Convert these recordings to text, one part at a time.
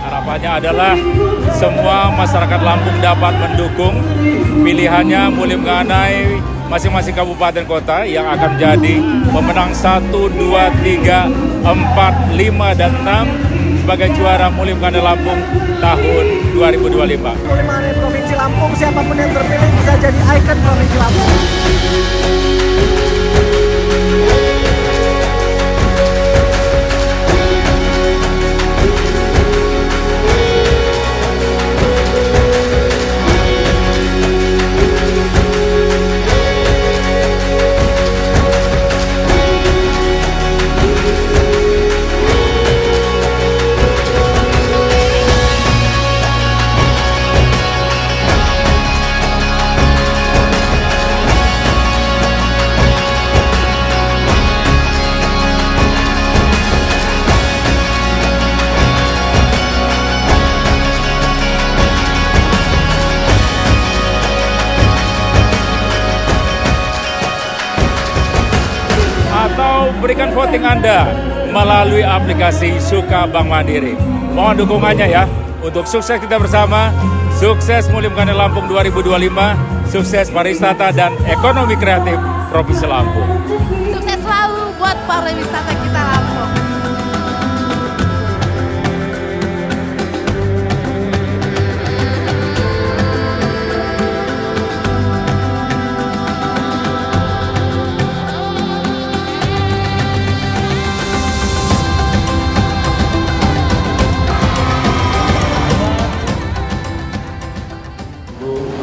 Harapannya adalah semua masyarakat Lampung dapat mendukung pilihannya Mulia mengenai masing-masing kabupaten kota yang akan jadi pemenang 1, 2, 3, 4, 5, dan 6 sebagai juara Mulia mengenai Lampung tahun 2025. Mulia mengenai Provinsi Lampung, siapapun yang terpilih bisa jadi ikon Provinsi Lampung. Atau berikan voting Anda melalui aplikasi Suka Bank Mandiri. Mohon dukungannya ya untuk sukses kita bersama, sukses Mulia mengenai Lampung 2025, sukses pariwisata dan ekonomi kreatif Provinsi Lampung. Sukses selalu buat pariwisata kita Lampung.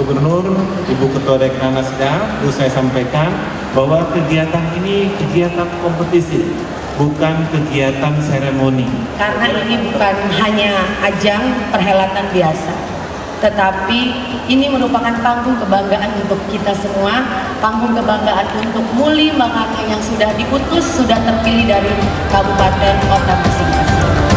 Gubernur, Ibu Ketua Dekranasda, perlu saya sampaikan bahwa kegiatan ini kegiatan kompetisi, bukan kegiatan seremoni. Karena ini bukan hanya ajang perhelatan biasa, tetapi ini merupakan panggung kebanggaan untuk kita semua, panggung kebanggaan untuk Mulia Bangkana yang sudah diputus, sudah terpilih dari kabupaten kota masing-masing.